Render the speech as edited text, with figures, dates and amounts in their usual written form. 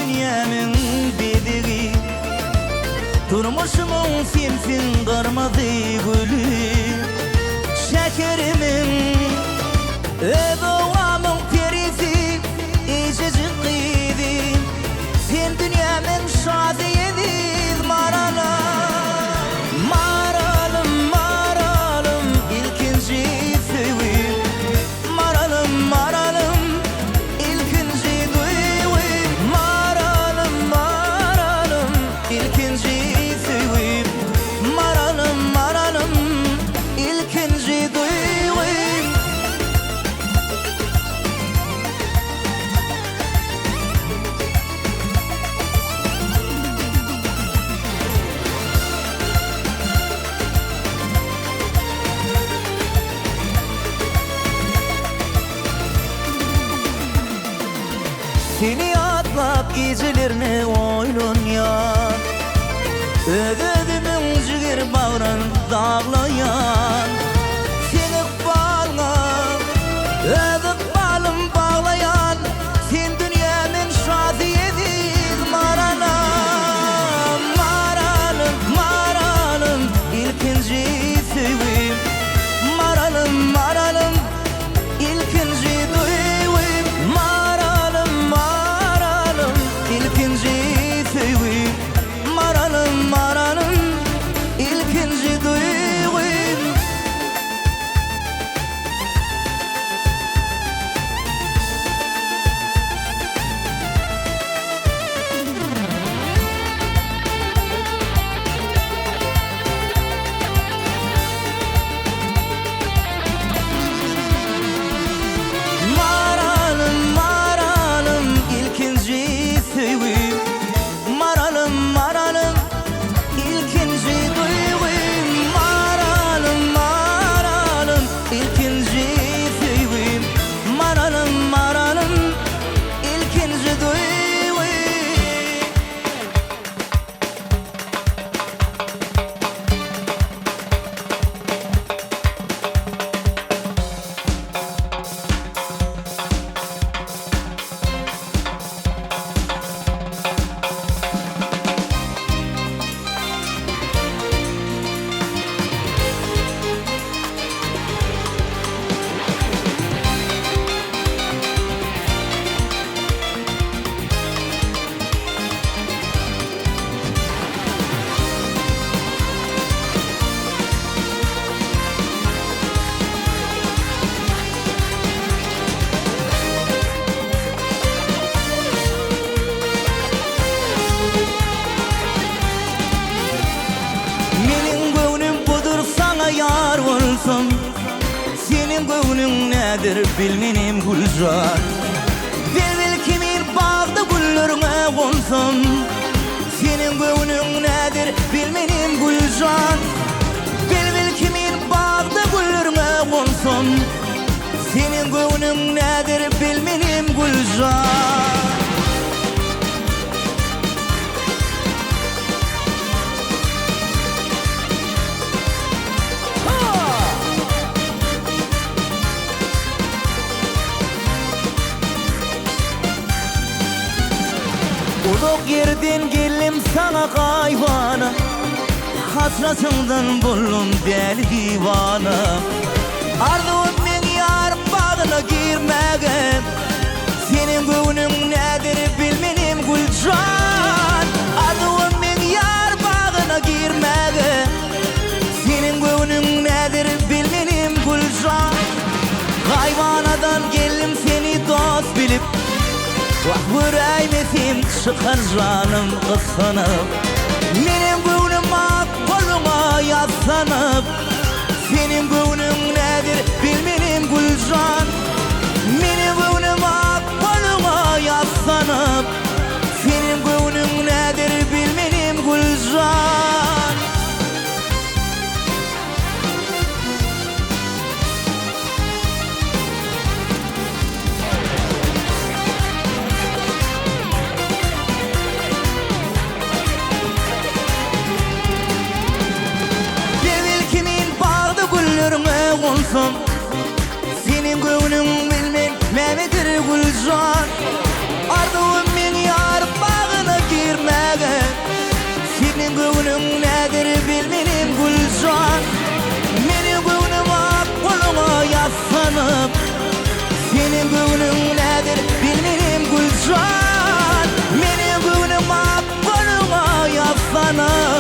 dünyanın bedeli. Durmuşumun sensin kırmızı gülü. Şekerimin öbevamın perisi icicik kıydı. Sen dünyanın şadiyedi maralım, maralım, maralım ilkinci sevim. Maralım, maralım ilkinci duyum. Maralım, maralım ilkinci sevim. Maralım, maralım ilkinci duyum. Seni atlap gecelerini oynayan, ödedimin ciğer bağrın dağlayan. Seni bağla, ödük balım bağlayan. Sen dünyanın şadiyedi maralım, maralım, maralım ilkinci sevim. Maralım, maralım ilkinci duyum. Maralım, maralım ilkinci sevim. Maralım, maralım ilkinci duyum. Maralım, maralım ilkinci sevim. Maralım, maralım ilkinci duyum. Maralım, maralım ilkinci sevim. Maralım, maralım ilkinci duyum. Menin gönlüm budur sana yar olsam. Senin gönlün nedir bilmenim Gülcan. Belki kimin bağda güllerine konsam. Senin gönlün nedir bilmenim Gülcan. Belki kimin bağda güllerine konsam. Senin gönlün nedir bilmenim Gülcan. Uluk yerden geldim sana kayvana. Hasratından buldum deli divana. Ardığım men yar bağına girmege. Senin gönlün nedir bilmenim Gülcan. Ardığım men yar bağına girmege. Senin gönlün nedir bilmenim Gülcan. Kayvanadan geldim seni dost bilip. Yüreğimizin çıkar canım ısınıp. Benim gönlüm ak koluma yaslanıp. Senin gönlün nedir bilmenim Gülcan. Benim gönlüm ak koluma yaslanıp. Senin gönlün nedir bilmenim Gülcan. Olsam senin gönlün bilmem nedir Gülcan. Ardığım men yar bağ göwnüň nädir bilmenim Gülcan. Meniň göwnüm ak koluna ýaslanıp, senin göwnüň nädir bilmenim Gülcan. Meniň göwnüm ak koluna ýaslanıp,